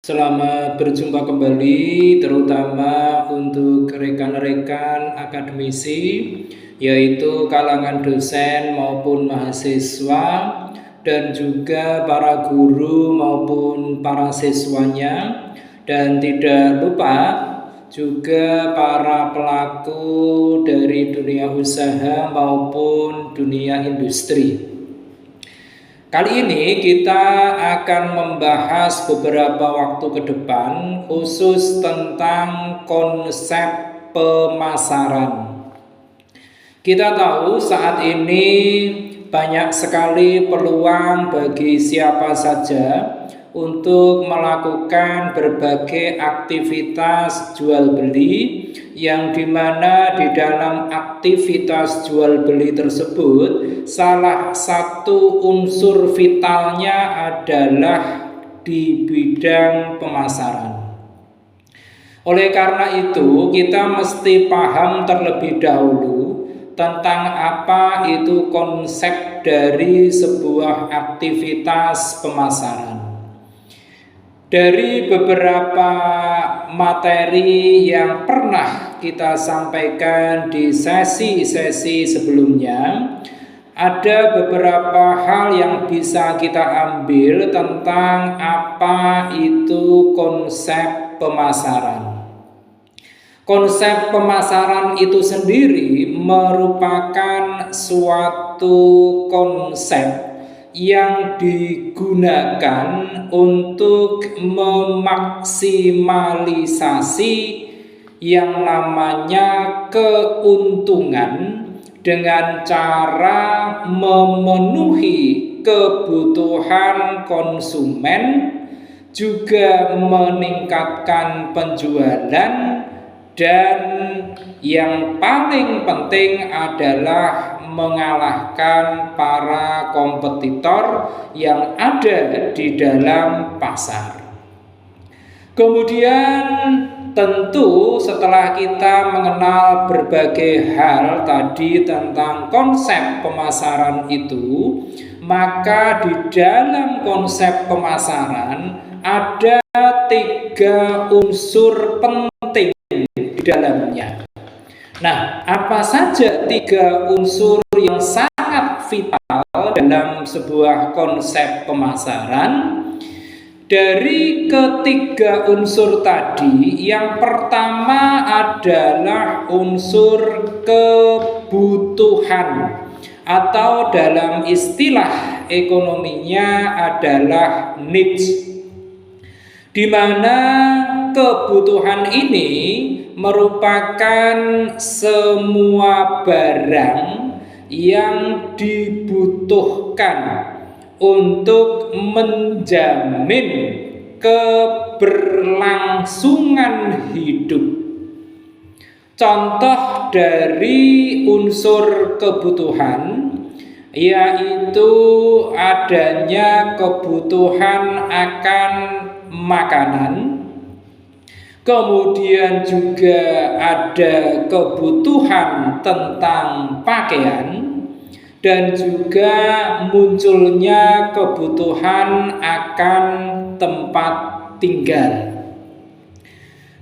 Selamat berjumpa kembali, terutama untuk rekan-rekan akademisi, yaitu kalangan dosen maupun mahasiswa, dan juga para guru maupun para siswanya, dan tidak lupa juga para pelaku dari dunia usaha maupun dunia industri. Kali ini kita akan membahas beberapa waktu ke depan khusus tentang konsep pemasaran. Kita tahu saat ini banyak sekali peluang bagi siapa saja untuk melakukan berbagai aktivitas jual beli, yang dimana di dalam aktivitas jual beli tersebut salah satu unsur vitalnya adalah di bidang pemasaran. Oleh karena itu, kita mesti paham terlebih dahulu tentang apa itu konsep dari sebuah aktivitas pemasaran. Dari beberapa materi yang pernah kita sampaikan di sesi-sesi sebelumnya, ada beberapa hal yang bisa kita ambil tentang apa itu konsep pemasaran. Konsep pemasaran itu sendiri merupakan suatu konsep yang digunakan untuk memaksimalisasi yang namanya keuntungan dengan cara memenuhi kebutuhan konsumen, juga meningkatkan penjualan, dan yang paling penting adalah mengalahkan para kompetitor yang ada di dalam pasar. Kemudian tentu setelah kita mengenal berbagai hal tadi tentang konsep pemasaran itu, maka di dalam konsep pemasaran ada 3 unsur penting di dalamnya. Nah, apa saja 3 unsur yang sangat vital dalam sebuah konsep pemasaran? Dari ketiga unsur tadi, yang pertama adalah unsur kebutuhan, atau dalam istilah ekonominya adalah needs, di mana kebutuhan ini merupakan semua barang yang dibutuhkan untuk menjamin keberlangsungan hidup. Contoh dari unsur kebutuhan yaitu adanya kebutuhan akan makanan, kemudian juga ada kebutuhan tentang pakaian, dan juga munculnya kebutuhan akan tempat tinggal.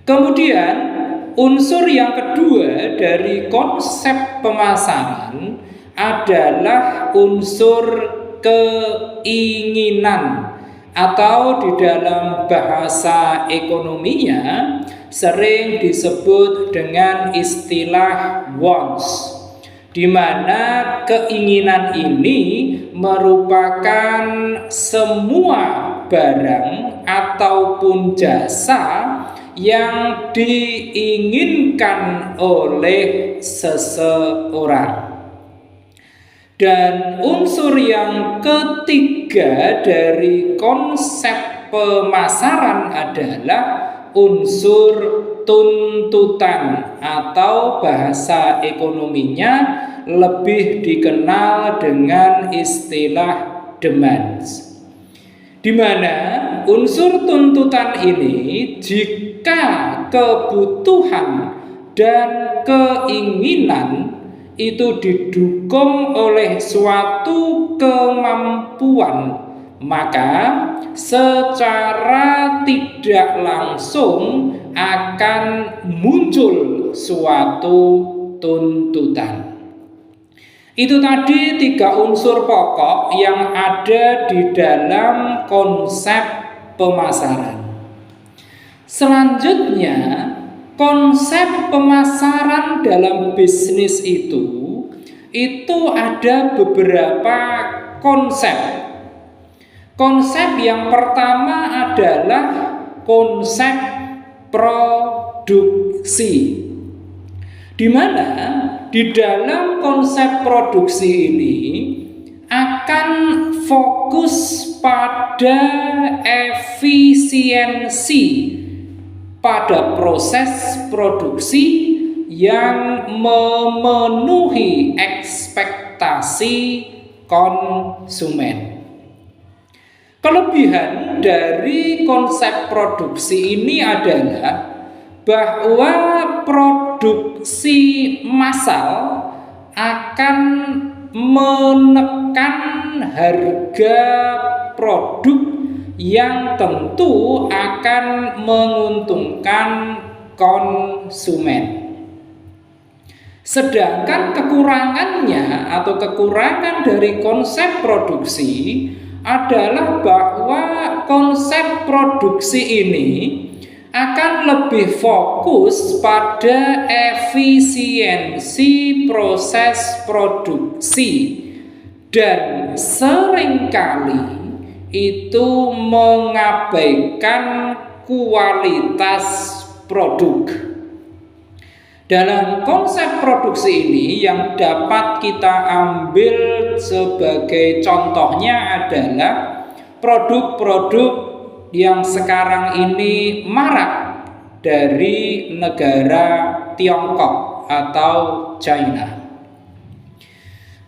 Kemudian unsur yang kedua dari konsep pemasaran adalah unsur keinginan, atau di dalam bahasa ekonominya sering disebut dengan istilah wants, di mana keinginan ini merupakan semua barang ataupun jasa yang diinginkan oleh seseorang. Dan unsur yang ketiga dari konsep pemasaran adalah unsur tuntutan, atau bahasa ekonominya lebih dikenal dengan istilah demands, di mana unsur tuntutan ini, jika kebutuhan dan keinginan itu didukung oleh suatu kemampuan maka secara tidak langsung akan muncul suatu tuntutan. Itu tadi 3 unsur pokok yang ada di dalam konsep pemasaran. Selanjutnya, konsep pemasaran dalam bisnis itu ada beberapa konsep. Konsep yang pertama adalah konsep produksi, di mana di dalam konsep produksi ini akan fokus pada efisiensi pada proses produksi yang memenuhi ekspektasi konsumen. Kelebihan dari konsep produksi ini adalah bahwa produksi massal akan menekan harga produk yang tentu akan menguntungkan konsumen. Sedangkan kekurangannya atau kekurangan dari konsep produksi adalah bahwa konsep produksi ini akan lebih fokus pada efisiensi proses produksi dan seringkali itu mengabaikan kualitas produk. Dalam konsep produksi ini yang dapat kita ambil sebagai contohnya adalah produk-produk yang sekarang ini marak dari negara Tiongkok atau China.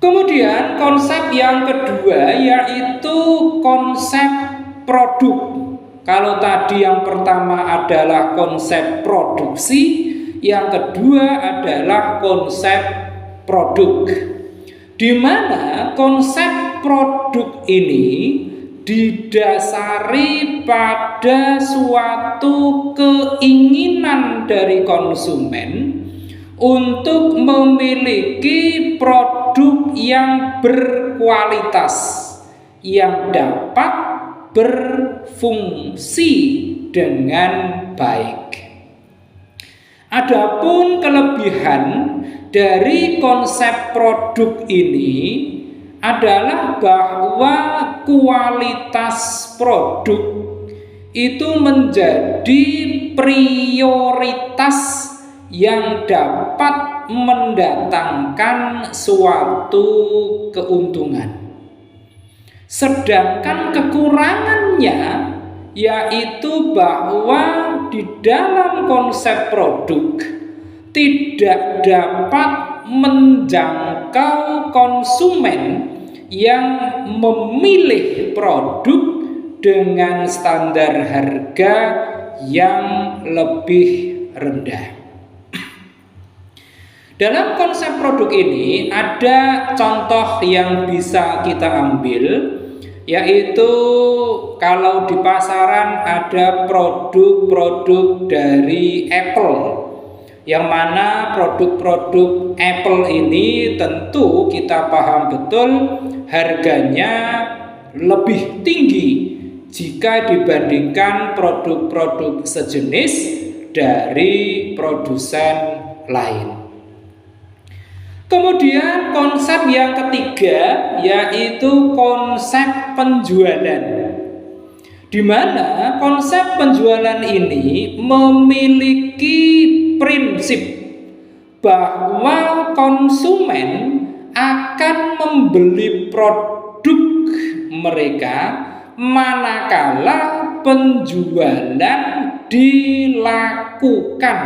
Kemudian konsep yang kedua yaitu konsep produk. Kalau tadi yang pertama adalah konsep produksi, yang kedua adalah konsep produk, di mana konsep produk ini didasari pada suatu keinginan dari konsumen untuk memiliki produk yang berkualitas, yang dapat berfungsi dengan baik. Adapun kelebihan dari konsep produk ini adalah bahwa kualitas produk itu menjadi prioritas yang dapat mendatangkan suatu keuntungan. Sedangkan kekurangannya yaitu bahwa di dalam konsep produk tidak dapat menjangkau konsumen yang memilih produk dengan standar harga yang lebih rendah. Dalam konsep produk ini ada contoh yang bisa kita ambil, yaitu kalau di pasaran ada produk-produk dari Apple, yang mana produk-produk Apple ini tentu kita paham betul harganya lebih tinggi jika dibandingkan produk-produk sejenis dari produsen lain. Kemudian konsep yang ketiga yaitu konsep penjualan, di mana konsep penjualan ini memiliki prinsip bahwa konsumen akan membeli produk mereka manakala penjualan dilakukan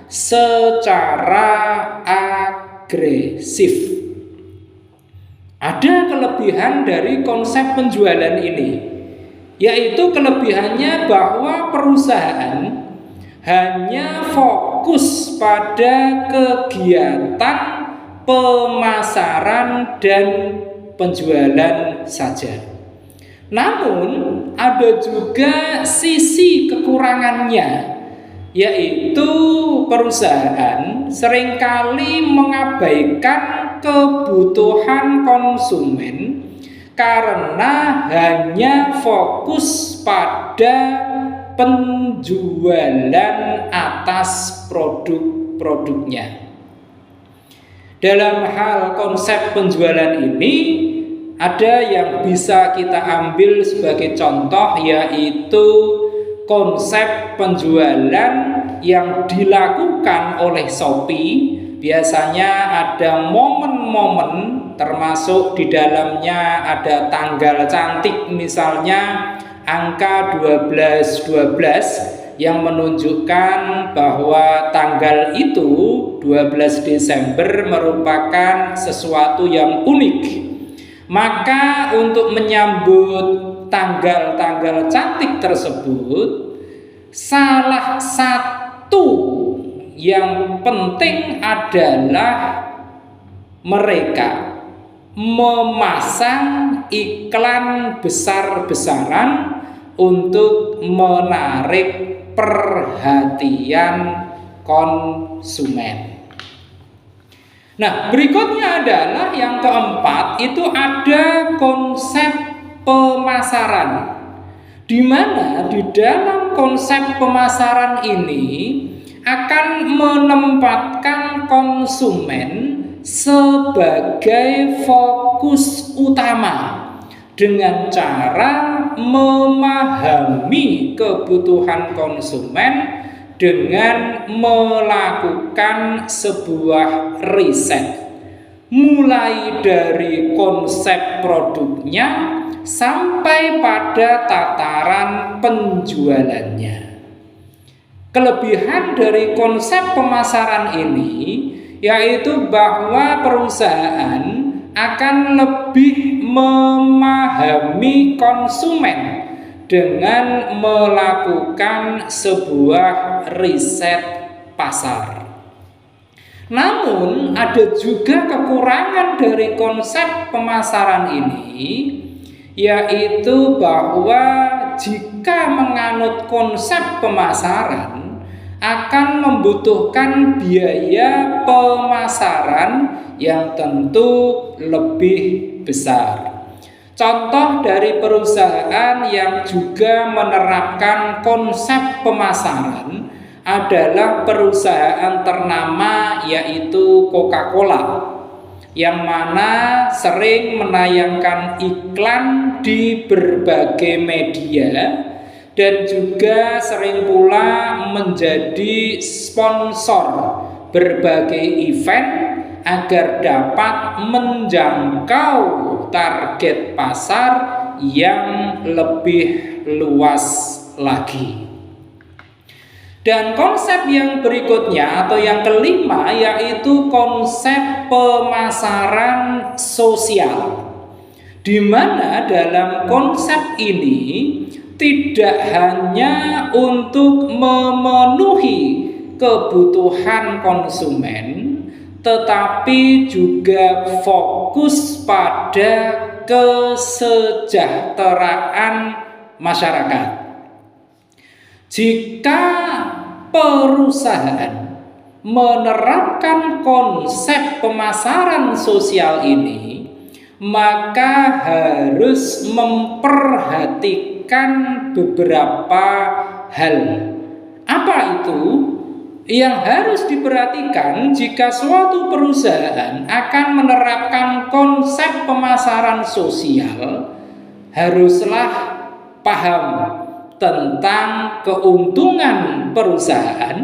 secara agresif. Ada kelebihan dari konsep penjualan ini, yaitu kelebihannya bahwa perusahaan hanya fokus pada kegiatan pemasaran dan penjualan saja. Namun ada juga sisi kekurangannya, yaitu perusahaan seringkali mengabaikan kebutuhan konsumen karena hanya fokus pada penjualan atas produk-produknya. Dalam hal konsep penjualan ini, ada yang bisa kita ambil sebagai contoh, yaitu konsep penjualan yang dilakukan oleh Shopee. Biasanya ada momen-momen, termasuk di dalamnya ada tanggal cantik, misalnya angka 12.12 yang menunjukkan bahwa tanggal itu 12 Desember merupakan sesuatu yang unik. Maka untuk menyambut tanggal-tanggal cantik tersebut, salah satu yang penting adalah mereka memasang iklan besar-besaran untuk menarik perhatian konsumen. Nah, berikutnya adalah yang keempat, itu ada konsep pemasaran, di mana di dalam konsep pemasaran ini akan menempatkan konsumen sebagai fokus utama dengan cara memahami kebutuhan konsumen dengan melakukan sebuah riset, mulai dari konsep produknya sampai pada tataran penjualannya. Kelebihan dari konsep pemasaran ini yaitu bahwa perusahaan akan lebih memahami konsumen dengan melakukan sebuah riset pasar. Namun ada juga kekurangan dari konsep pemasaran ini, yaitu bahwa jika menganut konsep pemasaran akan membutuhkan biaya pemasaran yang tentu lebih besar. Contoh dari perusahaan yang juga menerapkan konsep pemasaran adalah perusahaan ternama, yaitu Coca-Cola, yang mana sering menayangkan iklan di berbagai media dan juga sering pula menjadi sponsor berbagai event agar dapat menjangkau target pasar yang lebih luas lagi. Dan konsep yang berikutnya atau yang kelima yaitu konsep pemasaran sosial, di mana dalam konsep ini tidak hanya untuk memenuhi kebutuhan konsumen, tetapi juga fokus pada kesejahteraan masyarakat. Jika perusahaan menerapkan konsep pemasaran sosial ini, maka harus memperhatikan beberapa hal. Apa itu? Yang harus diperhatikan jika suatu perusahaan akan menerapkan konsep pemasaran sosial, haruslah paham tentang keuntungan perusahaan.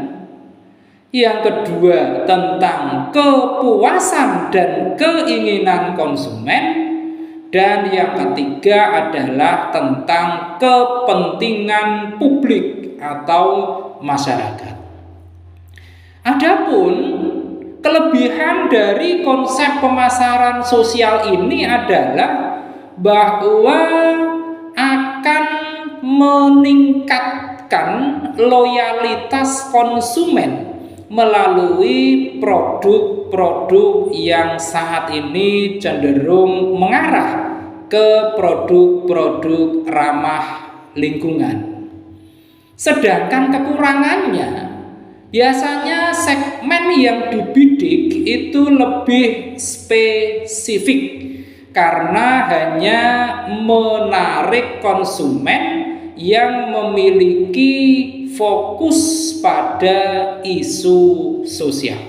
Yang kedua, tentang kepuasan dan keinginan konsumen. Dan yang ketiga adalah tentang kepentingan publik atau masyarakat. Adapun kelebihan dari konsep pemasaran sosial ini adalah bahwa akan meningkatkan loyalitas konsumen melalui produk-produk yang saat ini cenderung mengarah ke produk-produk ramah lingkungan. Sedangkan kekurangannya, biasanya segmen yang dibidik itu lebih spesifik karena hanya menarik konsumen yang memiliki fokus pada isu sosial.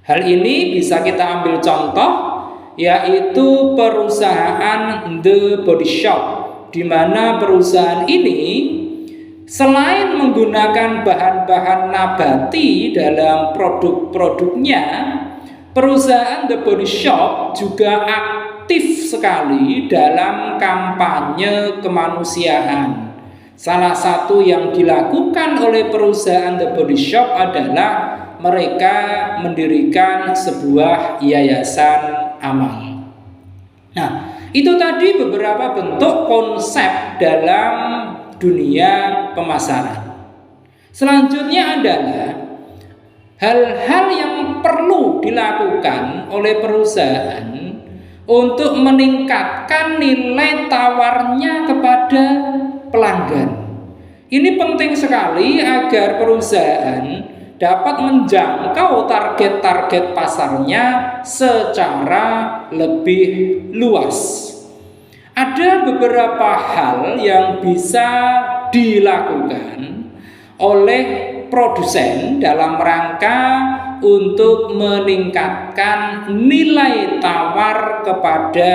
Hal ini bisa kita ambil contoh, yaitu perusahaan The Body Shop, di mana perusahaan ini selain menggunakan bahan-bahan nabati dalam produk-produknya, perusahaan The Body Shop juga aktif sekali dalam kampanye kemanusiaan. Salah satu yang dilakukan oleh perusahaan The Body Shop adalah mereka mendirikan sebuah yayasan amal. Nah, itu tadi beberapa bentuk konsep dalam dunia pemasaran. Selanjutnya adalah hal-hal yang perlu dilakukan oleh perusahaan untuk meningkatkan nilai tawarnya kepada pelanggan. Ini penting sekali agar perusahaan dapat menjangkau target-target pasarnya secara lebih luas. Ada beberapa hal yang bisa dilakukan oleh produsen dalam rangka untuk meningkatkan nilai tawar kepada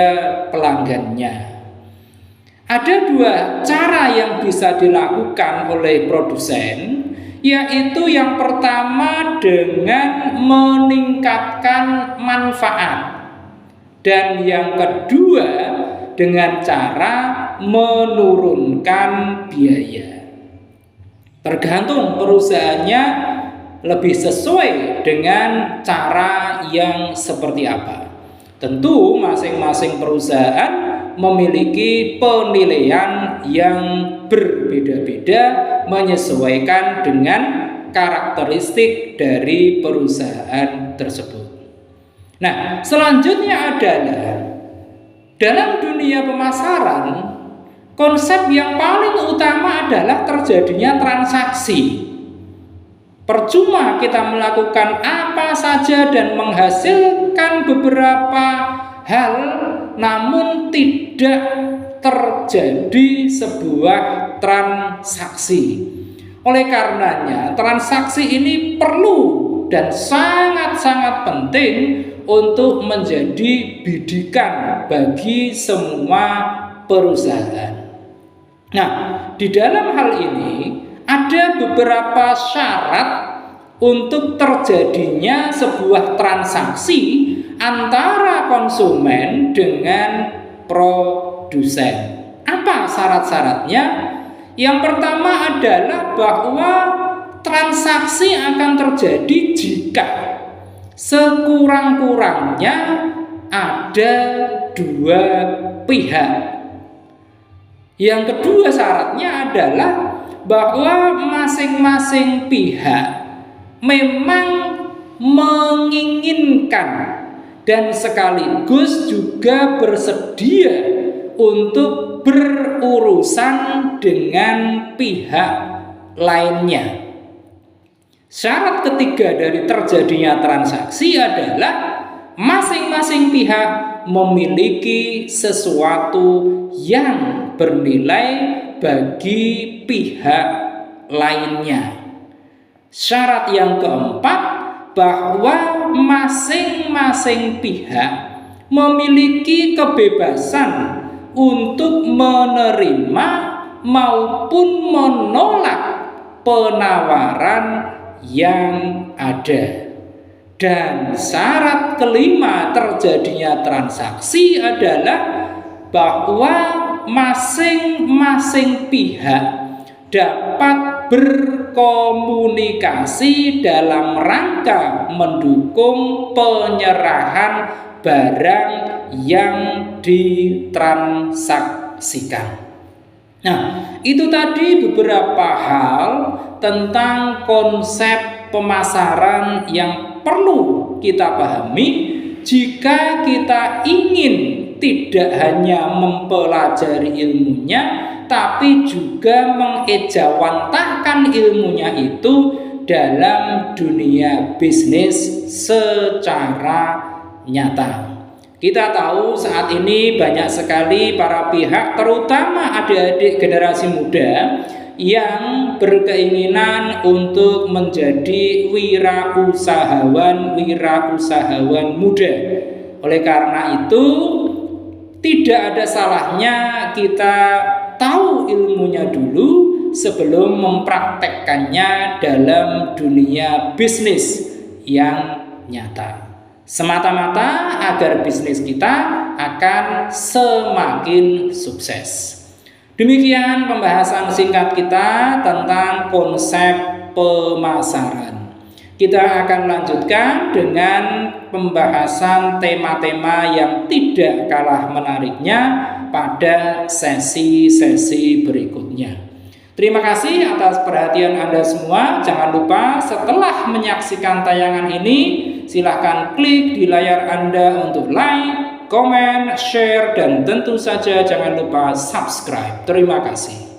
pelanggannya. Ada dua cara yang bisa dilakukan oleh produsen, yaitu yang pertama dengan meningkatkan manfaat, dan yang kedua dengan cara menurunkan biaya. Tergantung perusahaannya lebih sesuai dengan cara yang seperti apa. Tentu masing-masing perusahaan memiliki penilaian yang berbeda-beda menyesuaikan dengan karakteristik dari perusahaan tersebut. Nah, selanjutnya adalah dalam dunia pemasaran, konsep yang paling utama adalah terjadinya transaksi. Percuma kita melakukan apa saja dan menghasilkan beberapa hal, namun tidak terjadi sebuah transaksi. Oleh karenanya, transaksi ini perlu dan sangat-sangat penting untuk menjadi bidikan bagi semua perusahaan. Nah, di dalam hal ini ada beberapa syarat untuk terjadinya sebuah transaksi antara konsumen dengan produsen. Apa syarat-syaratnya? Yang pertama adalah bahwa transaksi akan terjadi jika sekurang-kurangnya ada dua pihak. Yang kedua syaratnya adalah bahwa masing-masing pihak memang menginginkan dan sekaligus juga bersedia untuk berurusan dengan pihak lainnya. Syarat ketiga dari terjadinya transaksi adalah masing-masing pihak memiliki sesuatu yang bernilai bagi pihak lainnya. Syarat yang keempat, bahwa masing-masing pihak memiliki kebebasan untuk menerima maupun menolak penawaran yang ada. Dan syarat kelima terjadinya transaksi adalah bahwa masing-masing pihak dapat berkomunikasi dalam rangka mendukung penyerahan barang yang ditransaksikan. Nah, itu tadi beberapa hal tentang konsep pemasaran yang perlu kita pahami jika kita ingin tidak hanya mempelajari ilmunya, tapi juga mengejawantahkan ilmunya itu dalam dunia bisnis secara nyata. Kita tahu saat ini banyak sekali para pihak, terutama adik-adik generasi muda, yang berkeinginan untuk menjadi wirausahawan muda. Oleh karena itu, tidak ada salahnya kita tahu ilmunya dulu sebelum mempraktekkannya dalam dunia bisnis yang nyata. Semata-mata agar bisnis kita akan semakin sukses. Demikian pembahasan singkat kita tentang konsep pemasaran. Kita akan lanjutkan dengan pembahasan tema-tema yang tidak kalah menariknya pada sesi-sesi berikutnya. Terima kasih atas perhatian Anda semua. Jangan lupa setelah menyaksikan tayangan ini, silahkan klik di layar Anda untuk like, komen, share, dan tentu saja jangan lupa subscribe. Terima kasih.